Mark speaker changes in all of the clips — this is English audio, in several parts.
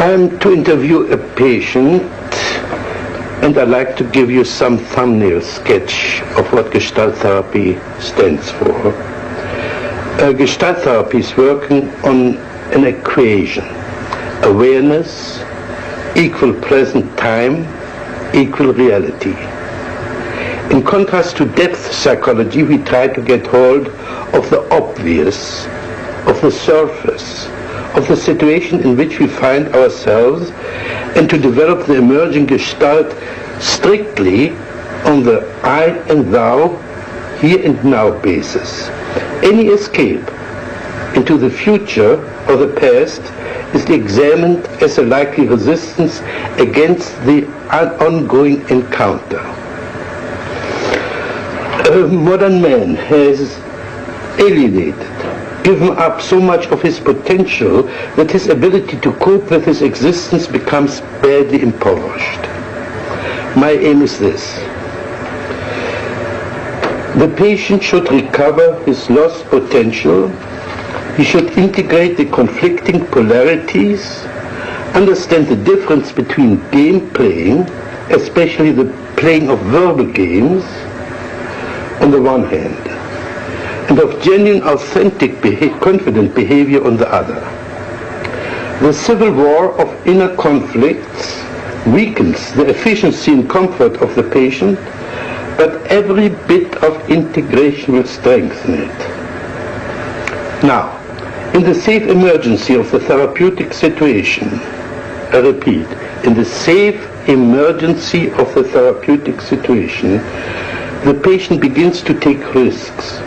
Speaker 1: I'm to interview a patient, and I'd like to give you some thumbnail sketch of what Gestalt therapy stands for. Gestalt therapy is working on an equation: awareness equal present time equal reality. In contrast to depth psychology, we try to get hold of the obvious, of the surface, of the situation in which we find ourselves, and to develop the emerging Gestalt strictly on the I and thou, here and now basis. Any escape into the future or the past is examined as a likely resistance against the ongoing encounter. Modern man has alienated, given up so much of his potential that his ability to cope with his existence becomes badly impoverished. My aim is this: the patient should recover his lost potential. He should integrate the conflicting polarities, understand the difference between game playing, especially the playing of verbal games, on the one hand, and of genuine, authentic, confident behavior on the other. The civil war of inner conflicts weakens the efficiency and comfort of the patient, but every bit of integration will strengthen it. Now, in the safe emergency of the therapeutic situation, I repeat, in the safe emergency of the therapeutic situation, the patient begins to take risks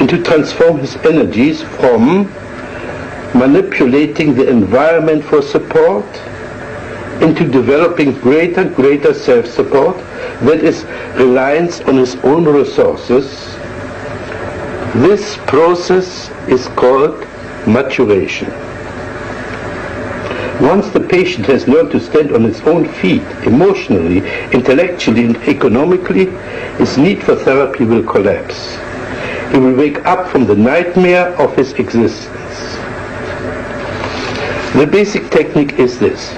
Speaker 1: and to transform his energies from manipulating the environment for support into developing greater self-support, that is, reliance on his own resources. This process is called maturation. Once the patient has learned to stand on his own feet, emotionally, intellectually, and economically, his need for therapy will collapse. He will wake up from the nightmare of his existence. The basic technique is this: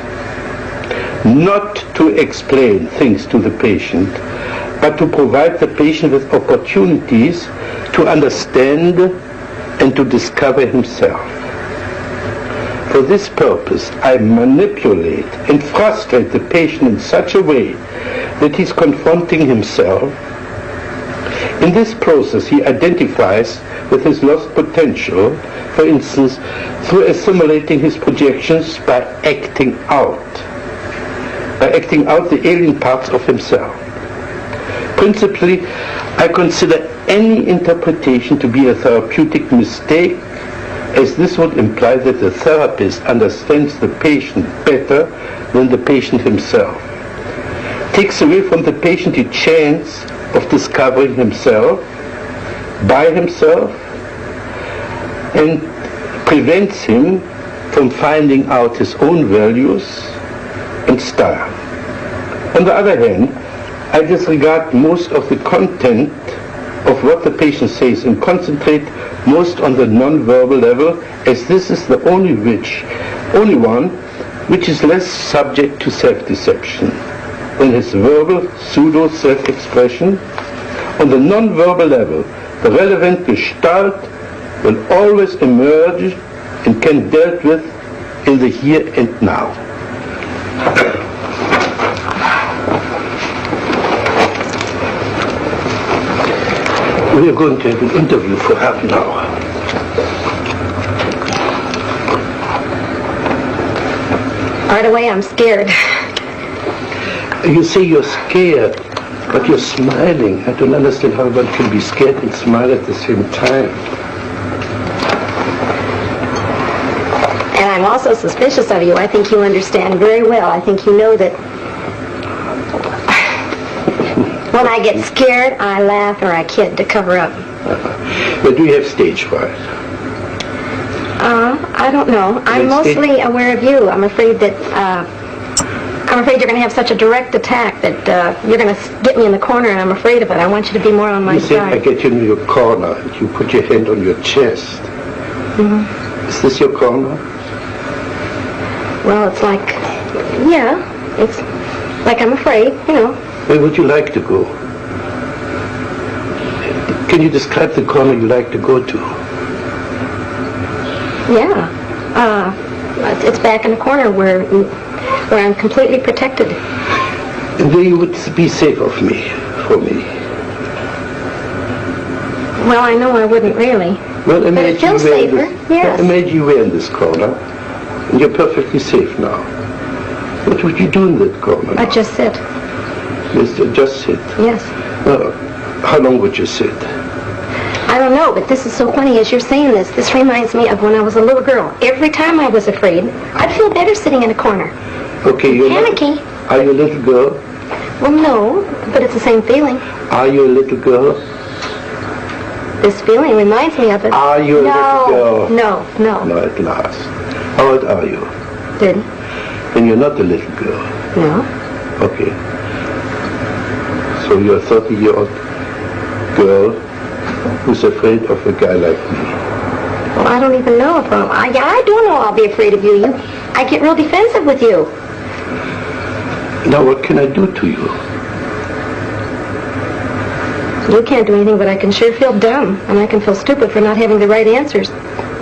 Speaker 1: not to explain things to the patient, but to provide the patient with opportunities to understand and to discover himself. For this purpose, I manipulate and frustrate the patient in such a way that he's confronting himself. In this process, he identifies with his lost potential, for instance, through assimilating his projections by acting out the alien parts of himself. Principally, I consider any interpretation to be a therapeutic mistake, as this would imply that the therapist understands the patient better than the patient himself, takes away from the patient the chance of discovering himself by himself, and prevents him from finding out his own values and style. On the other hand, I disregard most of the content of what the patient says and concentrate most on the non-verbal level, as this is the only one which is less subject to self-deception than his verbal pseudo-self-expression. On the non-verbal level, the relevant Gestalt will always emerge and can be dealt with in the here and now. We are going to have an interview for half an hour.
Speaker 2: Right away, I'm scared.
Speaker 1: You say you're scared, but you're smiling. I don't understand how one can be scared and smile at the same time.
Speaker 2: And I'm also suspicious of you. I think you understand very well. I think you know that when I get scared, I laugh or I kid to cover up.
Speaker 1: But do you have stage fright?
Speaker 2: I don't know. I'm mostly aware of you. I'm afraid you're going to have such a direct attack that you're going to get me in the corner, and I'm afraid of it. I want you to be more on my side.
Speaker 1: You said I get you in your corner, and you put your hand on your chest. Mm-hmm. Is this your corner?
Speaker 2: Well, it's like, yeah, it's like I'm afraid, you know.
Speaker 1: Where would you like to go? Can you describe the corner you like to go to?
Speaker 2: Yeah. It's back in the corner where I'm completely protected.
Speaker 1: And there you would be safe for me.
Speaker 2: Well, I know I wouldn't really.
Speaker 1: Well,
Speaker 2: But it feels safer, yes.
Speaker 1: Imagine you were in this corner, and you're perfectly safe now. What would you do in that corner now?
Speaker 2: I'd just sit.
Speaker 1: Yes, just sit.
Speaker 2: Yes.
Speaker 1: How long would you sit?
Speaker 2: I don't know, but this is so funny as you're saying this. This reminds me of when I was a little girl. Every time I was afraid, I'd feel better sitting in a corner.
Speaker 1: Okay, you're
Speaker 2: Panicky.
Speaker 1: Are you a little girl?
Speaker 2: Well, no, but it's the same feeling.
Speaker 1: Are you a little girl?
Speaker 2: This feeling reminds me of it.
Speaker 1: Are you a little girl?
Speaker 2: No.
Speaker 1: No, at last. How old are you?
Speaker 2: 30.
Speaker 1: Then you're not a little girl.
Speaker 2: No.
Speaker 1: Okay. So you're a 30-year-old girl who's afraid of a guy like me.
Speaker 2: Well, I don't even know if I do know I'll be afraid of you. I get real defensive with you.
Speaker 1: Now what can I do to you?
Speaker 2: You can't do anything, but I can sure feel dumb, and I can feel stupid for not having the right answers.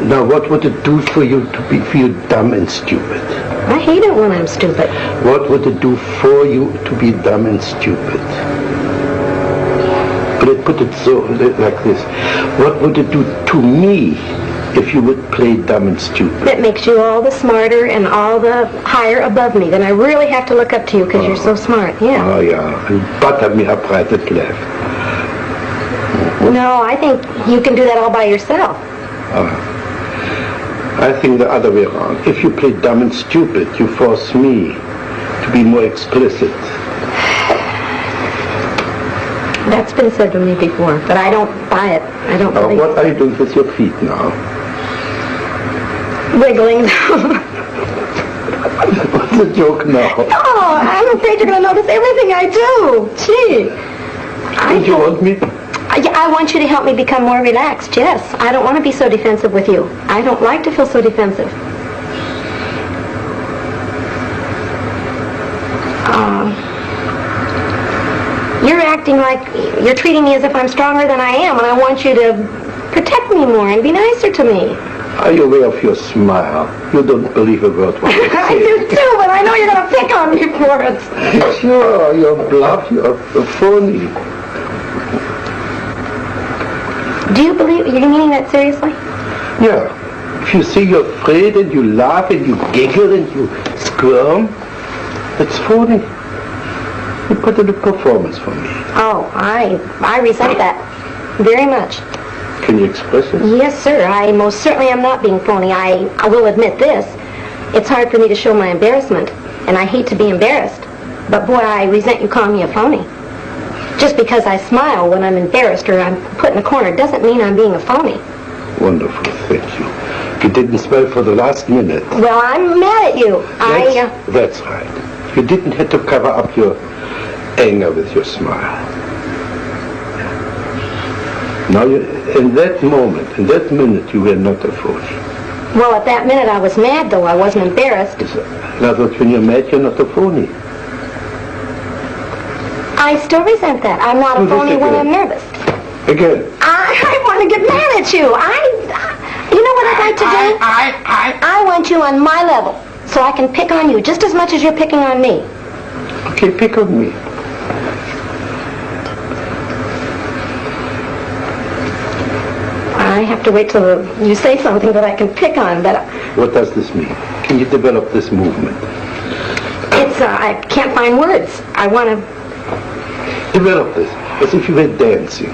Speaker 1: Now what would it do for you to feel dumb and stupid?
Speaker 2: I hate it when I'm stupid.
Speaker 1: What would it do for you to be dumb and stupid? Put it so, like this. What would it do to me if you would play dumb and stupid?
Speaker 2: That makes you all the smarter and all the higher above me. Then I really have to look up to you because you're so smart. Yeah.
Speaker 1: Oh, yeah. You butter me up right and left.
Speaker 2: No, I think you can do that all by yourself.
Speaker 1: I think the other way around. If you play dumb and stupid, you force me to be more explicit.
Speaker 2: That's been said to me before, but I don't buy it. I don't believe
Speaker 1: What are you doing with your feet now?
Speaker 2: Wiggling.
Speaker 1: What's the joke now?
Speaker 2: Oh, I'm afraid you're going to notice everything I do. Gee.
Speaker 1: Don't you want me?
Speaker 2: I want you to help me become more relaxed, yes. I don't want to be so defensive with you. I don't like to feel so defensive. You're acting like you're treating me as if I'm stronger than I am, and I want you to protect me more and be nicer to me.
Speaker 1: Are you aware of your smile? You don't believe a word what you say.
Speaker 2: I do too, but I know you're going to pick on me for it.
Speaker 1: Sure, you're bluff, you're phony.
Speaker 2: Do you believe, you're meaning that seriously?
Speaker 1: Yeah. If you say you're afraid and you laugh and you giggle and you squirm, that's phony. You put in a performance for me.
Speaker 2: Oh, I resent that very much.
Speaker 1: Can you express it?
Speaker 2: Yes, sir. I most certainly am not being phony. I will admit this. It's hard for me to show my embarrassment, and I hate to be embarrassed. But boy, I resent you calling me a phony. Just because I smile when I'm embarrassed or I'm put in a corner doesn't mean I'm being a phony.
Speaker 1: Wonderful, thank you. You didn't smile for the last minute.
Speaker 2: Well, I'm mad at you.
Speaker 1: That's right. You didn't have to cover up your anger with your smile. Now, in that moment, in that minute, you were not a phony.
Speaker 2: Well, at that minute I was mad, though. I wasn't embarrassed.
Speaker 1: In other words, when you're mad, you're not a phony.
Speaker 2: I still resent that. I'm not a phony when I'm nervous.
Speaker 1: Again.
Speaker 2: I want to get mad at you. You know what I'd like to do? I want you on my level, so I can pick on you just as much as you're picking on me.
Speaker 1: Okay, pick on me.
Speaker 2: I have to wait till you say something that I can pick on, but...
Speaker 1: What does this mean? Can you develop this movement?
Speaker 2: I can't find words. I want to...
Speaker 1: Develop this, as if you were dancing.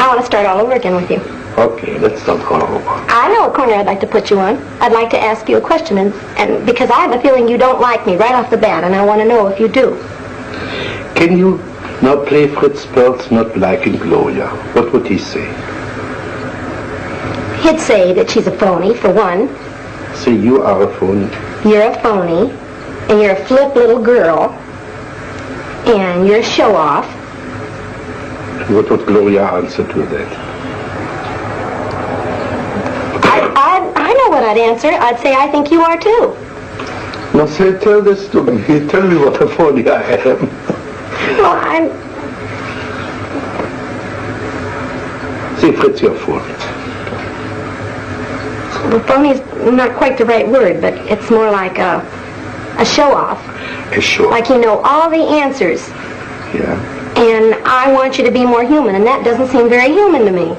Speaker 2: I want to start all over again with you.
Speaker 1: Okay, let's start all over.
Speaker 2: I know what corner I'd like to put you on. I'd like to ask you a question, and because I have a feeling you don't like me right off the bat, and I want to know if you do.
Speaker 1: Can you now play Fritz Pерлz not liking Gloria? What would he say?
Speaker 2: He'd say that she's a phony, for one.
Speaker 1: Say you are a phony.
Speaker 2: You're a phony, and you're a flip little girl, and you're a show-off.
Speaker 1: What would Gloria answer to that?
Speaker 2: what I'd answer. I'd say, I think you are too.
Speaker 1: Now say, tell this to me. Tell me what a phony I am.
Speaker 2: Well, I'm...
Speaker 1: See, Fritz, you're phony.
Speaker 2: Well, phony's not quite the right word, but it's more like a show-off.
Speaker 1: A show.
Speaker 2: Like you know all the answers.
Speaker 1: Yeah.
Speaker 2: And I want you to be more human, and that doesn't seem very human to me.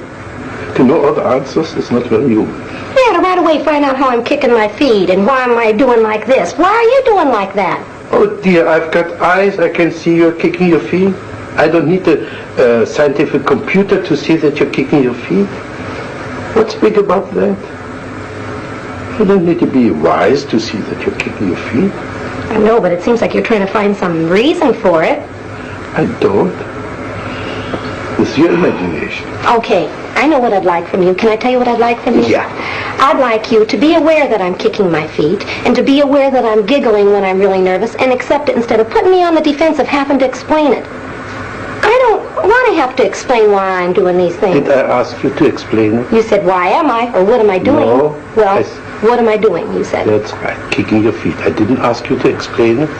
Speaker 1: To know all the answers is not very human.
Speaker 2: Yeah, to right away find out how I'm kicking my feet, and why am I doing like this? Why are you doing like that?
Speaker 1: Oh dear, I've got eyes, I can see you're kicking your feet. I don't need a scientific computer to see that you're kicking your feet. What's big about that? You don't need to be wise to see that you're kicking your feet.
Speaker 2: I know, but it seems like you're trying to find some reason for it.
Speaker 1: I don't. It's your imagination.
Speaker 2: Okay, I know what I'd like from you. Can I tell you what I'd like from you?
Speaker 1: Yeah.
Speaker 2: I'd like you to be aware that I'm kicking my feet, and to be aware that I'm giggling when I'm really nervous, and accept it instead of putting me on the defense of having to explain it. I don't want to have to explain why I'm doing these things.
Speaker 1: Did I ask you to explain it?
Speaker 2: You said, why am I? Or what am I doing?
Speaker 1: No.
Speaker 2: Well, what am I doing, you said?
Speaker 1: That's right, kicking your feet. I didn't ask you to explain it.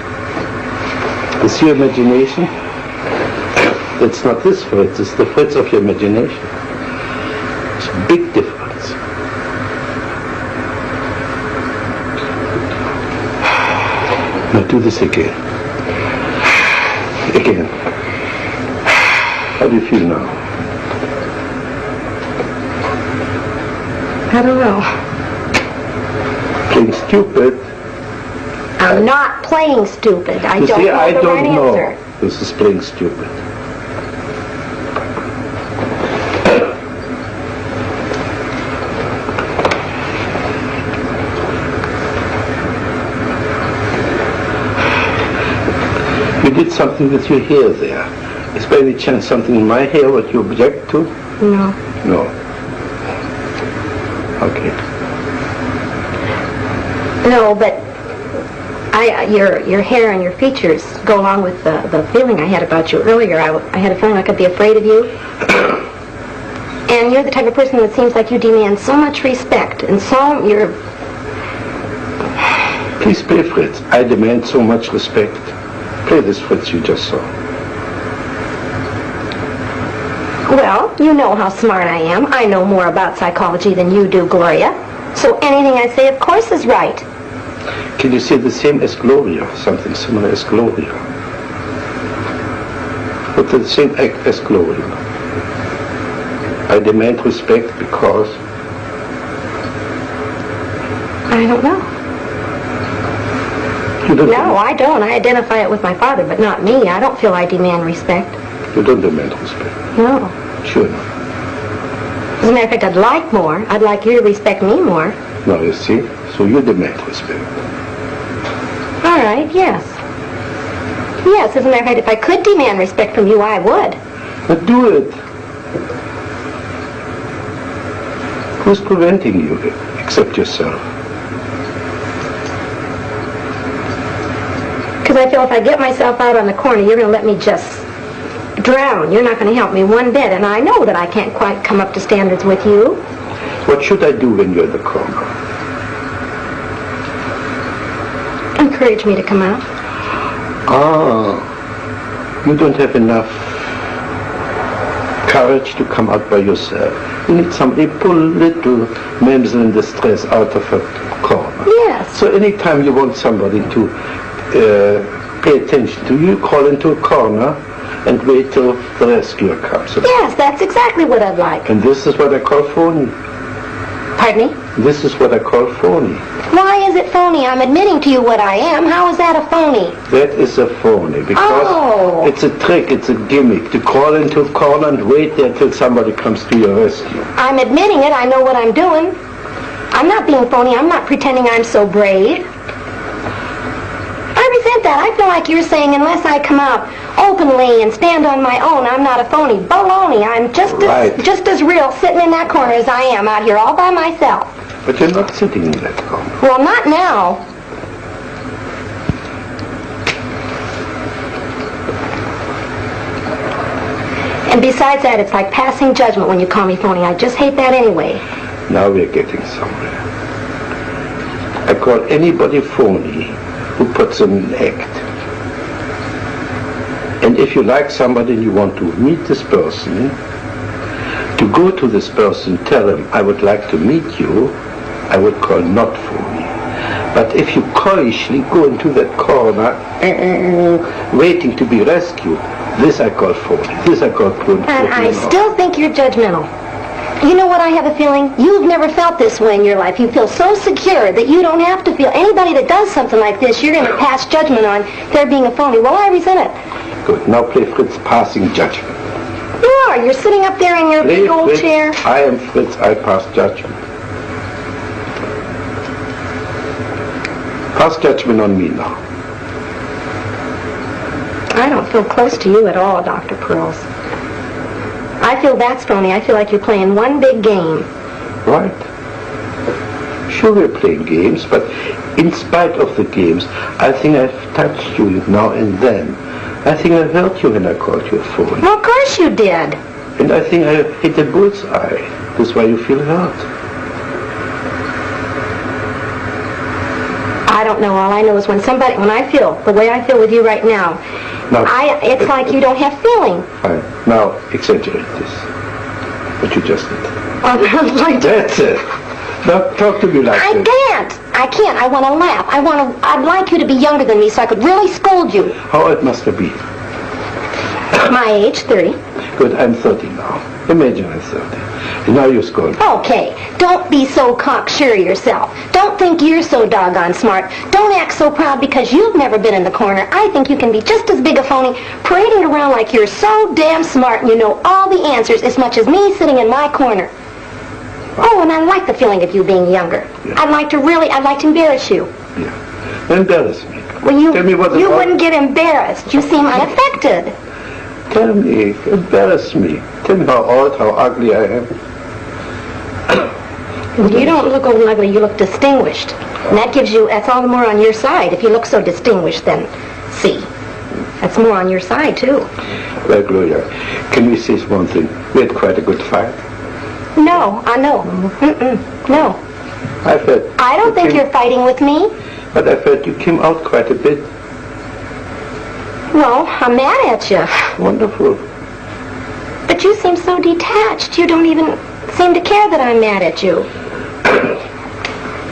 Speaker 1: It's your imagination. It's not this Fritz, it's the Fritz of your imagination. It's a big difference. Now do this again. Again. How do you feel now?
Speaker 2: I don't know.
Speaker 1: Playing stupid.
Speaker 2: I'm not playing stupid. I
Speaker 1: You
Speaker 2: don't
Speaker 1: see,
Speaker 2: know
Speaker 1: I
Speaker 2: the
Speaker 1: don't
Speaker 2: right
Speaker 1: know.
Speaker 2: answer.
Speaker 1: This is playing stupid. You did something with your hair there. Is by any chance something in my hair what you object to?
Speaker 2: No.
Speaker 1: No. Okay.
Speaker 2: No, but your hair and your features go along with the feeling I had about you earlier. I had a feeling I could be afraid of you. And you're the type of person that seems like you demand so much respect, and so you're...
Speaker 1: Please play Fritz. I demand so much respect. Play this Fritz you just saw.
Speaker 2: Well, you know how smart I am. I know more about psychology than you do, Gloria. So anything I say, of course, is right.
Speaker 1: Can you say the same as Gloria? Something similar as Gloria? But the same act as Gloria. I demand respect because...
Speaker 2: I don't know.
Speaker 1: You don't
Speaker 2: No, I don't. I identify it with my father, but not me. I don't feel I demand respect.
Speaker 1: You don't demand respect.
Speaker 2: No.
Speaker 1: Sure not.
Speaker 2: As a matter of fact, I'd like more. I'd like you to respect me more.
Speaker 1: Now you see, so you demand respect.
Speaker 2: All right, yes. Yes, as a matter of fact, if I could demand respect from you, I would.
Speaker 1: But do it. Who's preventing you except yourself?
Speaker 2: Because I feel if I get myself out on the corner, you're going to let me just drown. You're not going to help me one bit, and I know that I can't quite come up to standards with you.
Speaker 1: What should I do when you're in the corner?
Speaker 2: Encourage me to come out.
Speaker 1: Ah, you don't have enough courage to come out by yourself. You need somebody pull little damsel in distress out of a corner.
Speaker 2: Yes.
Speaker 1: So anytime you want somebody to pay attention to you, call into a corner and wait till the rescuer comes.
Speaker 2: Yes, that's exactly what I'd like.
Speaker 1: And this is what I call phony.
Speaker 2: Pardon me?
Speaker 1: This is what I call phony.
Speaker 2: Why is it phony? I'm admitting to you what I am. How is that a phony?
Speaker 1: That is a phony because it's a trick, it's a gimmick to crawl into a corner and wait there till somebody comes to your rescue.
Speaker 2: I'm admitting it. I know what I'm doing. I'm not being phony. I'm not pretending I'm so brave. I resent that. I feel like you're saying unless I come out openly and stand on my own, I'm not a phony. Baloney. I'm just as real sitting in that corner as I am out here all by myself.
Speaker 1: But you're not sitting in that corner.
Speaker 2: Well, not now. And besides that, it's like passing judgment when you call me phony. I just hate that anyway.
Speaker 1: Now we're getting somewhere. I call anybody phony who puts on an act. And if you like somebody and you want to meet this person, to go to this person, tell him, I would like to meet you, I would call not phony. But if you coyishly go into that corner, waiting to be rescued, this I call phony. This I call phony.
Speaker 2: And I still think you're judgmental. You know what, I have a feeling? You've never felt this way in your life. You feel so secure that you don't have to feel. Anybody that does something like this, you're going to pass judgment on their being a phony. Well, I resent it.
Speaker 1: Good. Now play Fritz passing judgment.
Speaker 2: You are. You're sitting up there in your
Speaker 1: Play
Speaker 2: big old
Speaker 1: Fritz,
Speaker 2: chair.
Speaker 1: I am Fritz, I pass judgment. Pass judgment on me now.
Speaker 2: I don't feel close to you at all, Dr. Pерлz. I feel that's phony. I feel like you're playing one big game.
Speaker 1: Right. Sure, we're playing games, but in spite of the games, I think I've touched you now and then. I think I hurt you when I called you a phony.
Speaker 2: Well, of course you did.
Speaker 1: And I think I hit a bullseye. That's why you feel hurt.
Speaker 2: I don't know. All I know is when I feel the way I feel with you right now, it's like you don't have feeling.
Speaker 1: Fine. Now, exaggerate this. What you just did. That's it. Now, talk to me like this.
Speaker 2: I can't. I want to laugh. I'd like you to be younger than me so I could really scold you.
Speaker 1: How old must I be?
Speaker 2: My age, 30.
Speaker 1: Good, I'm 30 now. Imagine I'm 30. And now you're scolding.
Speaker 2: Okay, don't be so cocksure yourself. Don't think you're so doggone smart. Don't act so proud because you've never been in the corner. I think you can be just as big a phony, parading around like you're so damn smart and you know all the answers as much as me sitting in my corner. Oh, and I like the feeling of you being younger. Yeah. I'd like to embarrass you.
Speaker 1: Yeah. Embarrass me.
Speaker 2: Well,
Speaker 1: Tell me what
Speaker 2: you wouldn't get embarrassed. You seem unaffected.
Speaker 1: Tell me, embarrass me. Tell me how old, how ugly I am.
Speaker 2: You don't look old and ugly, you look distinguished. And that's all the more on your side. If you look so distinguished, then see. That's more on your side, too.
Speaker 1: Well, Gloria, can we say one thing? We had quite a good fight.
Speaker 2: No, I know. No.
Speaker 1: I
Speaker 2: don't think you're fighting with me.
Speaker 1: But I felt you came out quite a bit.
Speaker 2: Well, I'm mad at you.
Speaker 1: Wonderful.
Speaker 2: But you seem so detached. You don't even seem to care that I'm mad at you.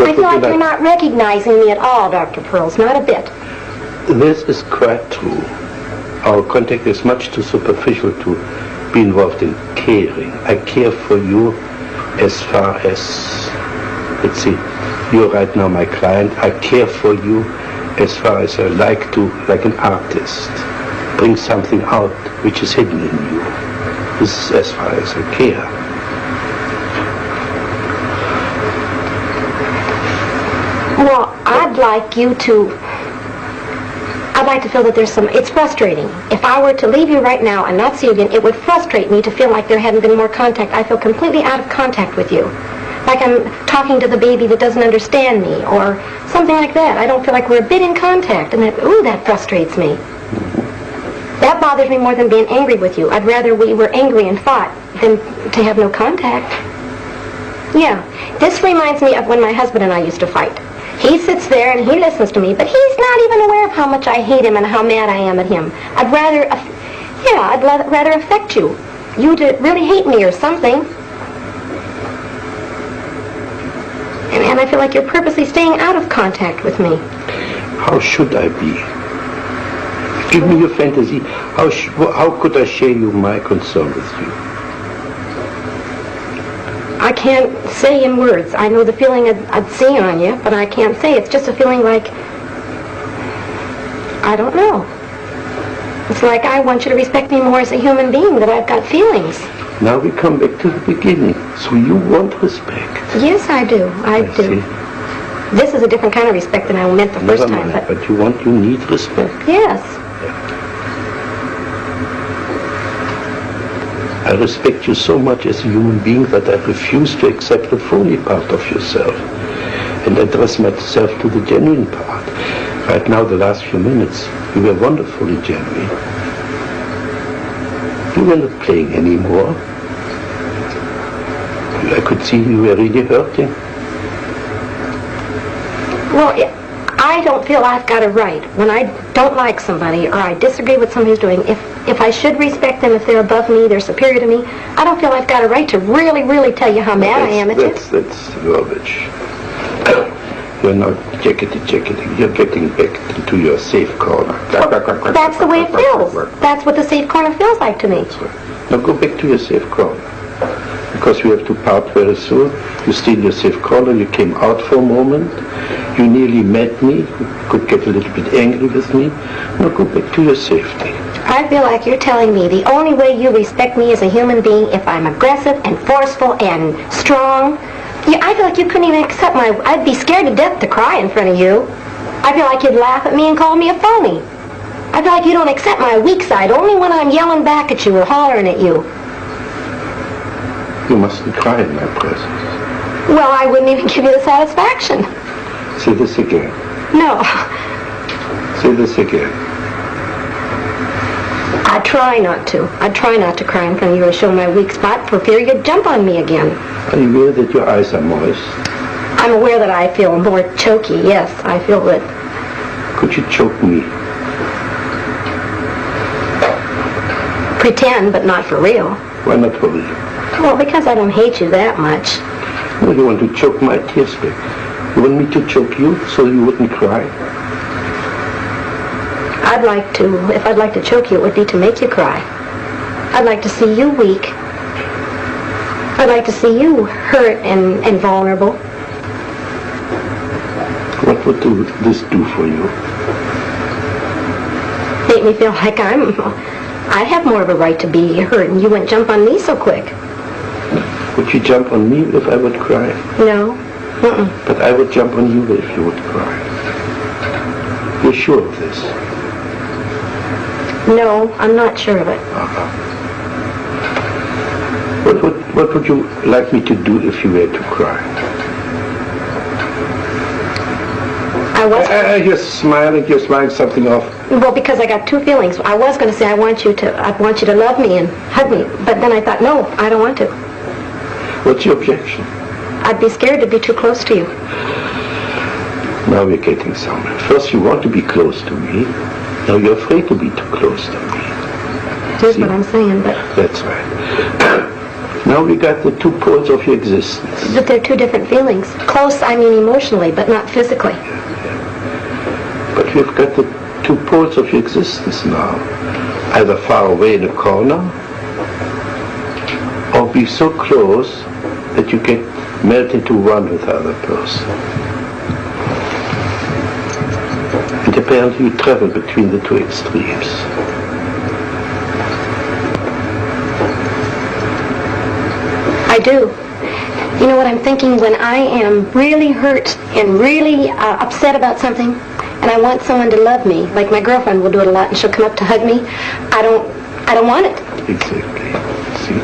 Speaker 2: I feel like you're not recognizing me at all, Dr. Pерлz. Not a bit.
Speaker 1: This is quite true. Our contact is much too superficial to be involved in caring. I care for you as far as, let's see, you're right now my client. I care for you as far as I like to, like an artist, bring something out which is hidden in you. This is as far as I care.
Speaker 2: Well, I'd like to feel that there's it's frustrating. If I were to leave you right now and not see you again, it would frustrate me to feel like there hadn't been more contact. I feel completely out of contact with you. Like I'm talking to the baby that doesn't understand me, or something like that. I don't feel like we're a bit in contact, and that frustrates me. That bothers me more than being angry with you. I'd rather we were angry and fought than to have no contact. Yeah, this reminds me of when my husband and I used to fight. He sits there and he listens to me, but he's not even aware of how much I hate him and how mad I am at him. I'd rather affect you. You to really hate me or something. And I feel like you're purposely staying out of contact with me.
Speaker 1: How should I be? Give me your fantasy. How could I share you my concern with you?
Speaker 2: I can't say in words. I know the feeling I'd see on you, but I can't say. It's just a feeling like, I don't know. It's like I want you to respect me more as a human being, that I've got feelings.
Speaker 1: Now we come back to the beginning. So you want respect?
Speaker 2: Yes, I do. I do.
Speaker 1: See?
Speaker 2: This is a different kind of respect than I meant the first time.
Speaker 1: But you need respect.
Speaker 2: Yes.
Speaker 1: I respect you so much as a human being that I refuse to accept the phony part of yourself and address myself to the genuine part. Right now, the last few minutes, you were wonderfully genuine. You were not playing anymore. I could see you were really hurting.
Speaker 2: Well, I don't feel I've got a right when I don't like somebody or I disagree with somebody who's doing. If I should respect them, if they're above me, they're superior to me, I don't feel I've got a right to really tell you how mad I am at you.
Speaker 1: That's rubbish. You're not jacketing. You're getting back into your safe corner.
Speaker 2: That's the way it feels. That's what the safe corner feels like to me.
Speaker 1: Now go back to your safe corner. Because we have to part very soon. You stay in your safe corner. You came out for a moment. You nearly met me. You could get a little bit angry with me. Now go back to your safety.
Speaker 2: I feel like you're telling me the only way you respect me as a human being if I'm aggressive and forceful and strong. Yeah, I feel like you couldn't even accept I'd be scared to death to cry in front of you. I feel like you'd laugh at me and call me a phony. I feel like you don't accept my weak side only when I'm yelling back at you or hollering at you.
Speaker 1: You mustn't cry in my presence.
Speaker 2: Well, I wouldn't even give you the satisfaction.
Speaker 1: Say this again.
Speaker 2: No.
Speaker 1: Say this again.
Speaker 2: I try not to. I try not to cry in front of you or show my weak spot for fear you'd jump on me again.
Speaker 1: Are you aware that your eyes are moist?
Speaker 2: I'm aware that I feel more choky, yes. I feel that.
Speaker 1: Could you choke me?
Speaker 2: Pretend, but not for real.
Speaker 1: Why not for real?
Speaker 2: Well, because I don't hate you that much.
Speaker 1: No, you want to choke my tears back. You want me to choke you so you wouldn't cry?
Speaker 2: If I'd like to choke you, it would be to make you cry. I'd like to see you weak. I'd like to see you hurt and vulnerable.
Speaker 1: What would this do for you?
Speaker 2: Make me feel like I have more of a right to be hurt and you wouldn't jump on me so quick.
Speaker 1: Would you jump on me if I would cry?
Speaker 2: No. Mm-mm.
Speaker 1: But I would jump on you if you would cry. You're sure of this?
Speaker 2: No, I'm not sure of it.
Speaker 1: Uh-huh. What would you like me to do if you were to cry? You're smiling something off.
Speaker 2: Well, because I got two feelings. I was going to say I want you to love me and hug me, but then I thought, no, I don't want to.
Speaker 1: What's your objection?
Speaker 2: I'd be scared to be too close to you.
Speaker 1: Now we're getting somewhere. First you want to be close to me. Now you're afraid to be too close to me.
Speaker 2: Here's what I'm saying, but...
Speaker 1: That's right. Now we got the two poles of your existence.
Speaker 2: But they're two different feelings. Close, I mean emotionally, but not physically.
Speaker 1: But we've got the two poles of your existence now. Either far away in a corner, or be so close that you get melt into one with the other person. And apparently you travel between the two extremes.
Speaker 2: I do. You know what I'm thinking? When I am really hurt and really upset about something, and I want someone to love me, like my girlfriend will do it a lot, and she'll come up to hug me, I don't want it.
Speaker 1: Exactly. See?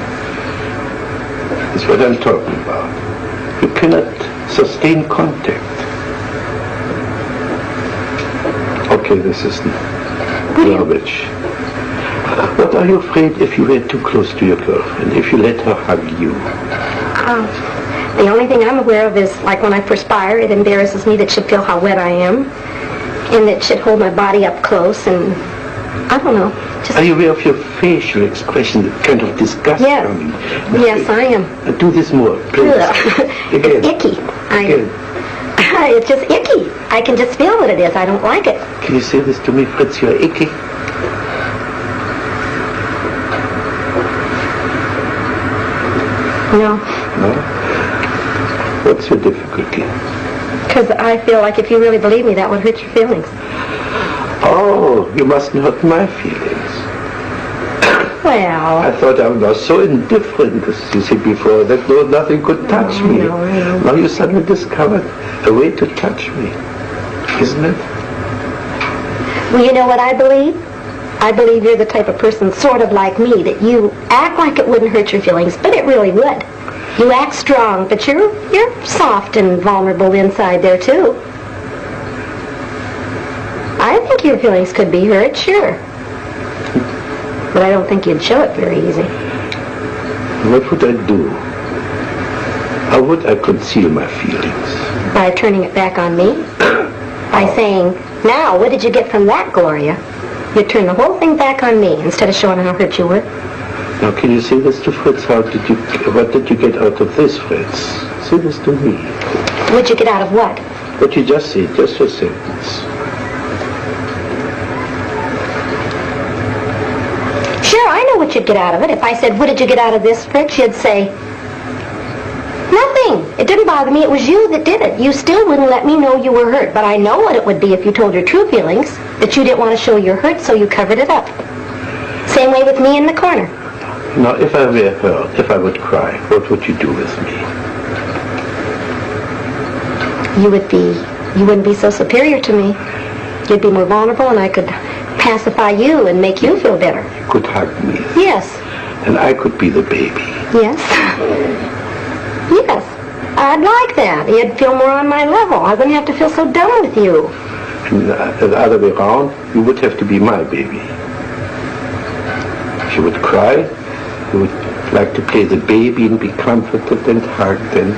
Speaker 1: That's what I'm talking about. You cannot sustain contact. Okay, this is garbage. What are you afraid if you were too close to your girlfriend, if you let her hug you?
Speaker 2: The only thing I'm aware of is, like when I perspire, it embarrasses me that she'd feel how wet I am, and that she'd hold my body up close, and I don't know.
Speaker 1: Are you aware of your facial expression, the kind of disgust coming?
Speaker 2: Yes, I am.
Speaker 1: Do this more, please. Again.
Speaker 2: It's icky.
Speaker 1: Again.
Speaker 2: It's just icky. I can just feel what it is. I don't like it.
Speaker 1: Can you say this to me, Fritz? You're icky.
Speaker 2: No.
Speaker 1: No? What's your difficulty?
Speaker 2: Because I feel like if you really believe me, that would hurt your feelings.
Speaker 1: Oh, you mustn't hurt my feelings.
Speaker 2: Well...
Speaker 1: I thought I was so indifferent, as you said before, that nothing could touch me.
Speaker 2: No.
Speaker 1: Now you suddenly discovered a way to touch me, isn't it?
Speaker 2: Well, you know what I believe? I believe you're the type of person sort of like me, that you act like it wouldn't hurt your feelings, but it really would. You act strong, but you're soft and vulnerable inside there, too. I think your feelings could be hurt, sure. But I don't think you'd show it very easy.
Speaker 1: What would I do? How would I conceal my feelings?
Speaker 2: By turning it back on me? by saying, now, what did you get from that, Gloria? You turned the whole thing back on me instead of showing how hurt you were.
Speaker 1: Now, can you say this to Fritz? What did you get out of this, Fritz? Say this to me.
Speaker 2: What'd you get out of what?
Speaker 1: What you just said, just your sentence.
Speaker 2: Sure, I know what you'd get out of it. If I said, what did you get out of this, Fritz, you'd say, nothing. It didn't bother me. It was you that did it. You still wouldn't let me know you were hurt. But I know what it would be if you told your true feelings, that you didn't want to show your hurt, so you covered it up. Same way with me in the corner.
Speaker 1: Now, if I were hurt, if I would cry, what would you do with me?
Speaker 2: You wouldn't be so superior to me. You'd be more vulnerable, and I could pacify you and make you feel better.
Speaker 1: You could hug me.
Speaker 2: Yes.
Speaker 1: And I could be the baby.
Speaker 2: Yes. Yes. I'd like that. You'd feel more on my level. I wouldn't have to feel so dumb with you.
Speaker 1: And the other way around, you would have to be my baby. If you would cry, you would like to play the baby and be comforted and hugged and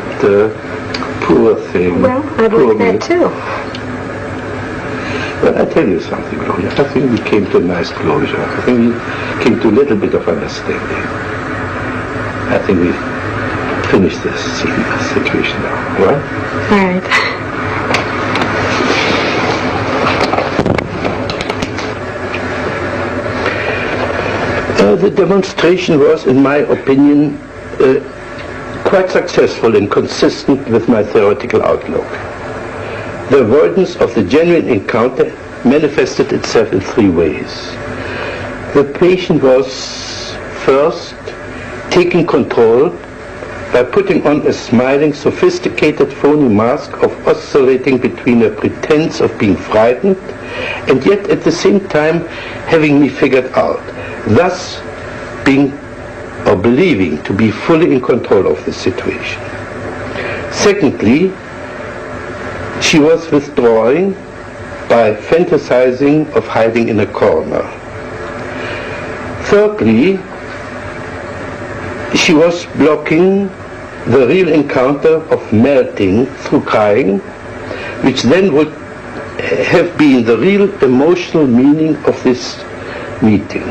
Speaker 1: poor thing.
Speaker 2: Well, I'd like that too.
Speaker 1: But I tell you something, Gloria. I think we came to a nice closure. I think we came to a little bit of understanding. I think we finished this situation now. All right?
Speaker 2: All right.
Speaker 1: The demonstration was, in my opinion, quite successful and consistent with my theoretical outlook. The avoidance of the genuine encounter manifested itself in three ways. The patient was first taking control by putting on a smiling, sophisticated, phony mask of oscillating between a pretense of being frightened and yet at the same time having me figured out, thus being or believing to be fully in control of the situation. Secondly, she was withdrawing by fantasizing of hiding in a corner. Thirdly, she was blocking the real encounter of melting through crying, which then would have been the real emotional meaning of this meeting.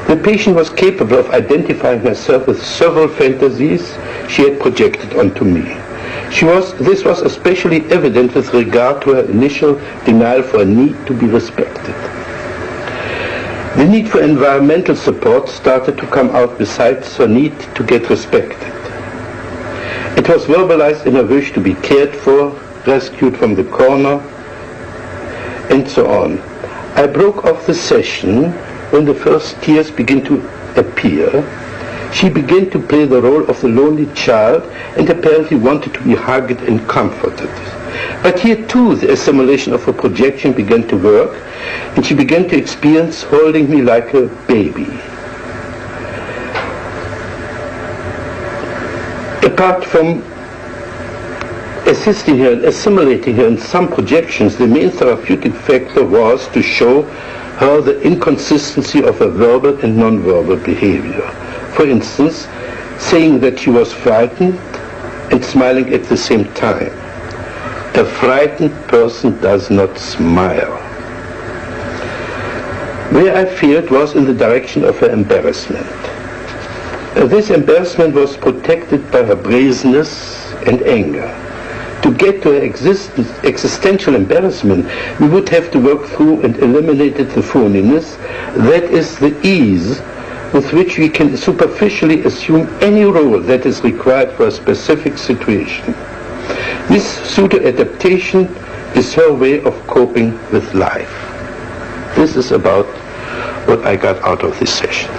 Speaker 1: The patient was capable of identifying herself with several fantasies she had projected onto me. This was especially evident with regard to her initial denial for a need to be respected. The need for environmental support started to come out besides her need to get respected. It was verbalized in a wish to be cared for, rescued from the corner, and so on. I broke off the session when the first tears began to appear. She began to play the role of the lonely child and apparently wanted to be hugged and comforted. But here too the assimilation of her projection began to work, and she began to experience holding me like a baby. Apart from assisting her and assimilating her in some projections, the main therapeutic factor was to show her the inconsistency of her verbal and non-verbal behavior. For instance, saying that she was frightened and smiling at the same time. A frightened person does not smile. Where I failed was in the direction of her embarrassment. This embarrassment was protected by her brazenness and anger. To get to her existential embarrassment, we would have to work through and eliminate the phoniness, that is the ease with which we can superficially assume any role that is required for a specific situation. This pseudo-adaptation is her way of coping with life. This is about what I got out of this session.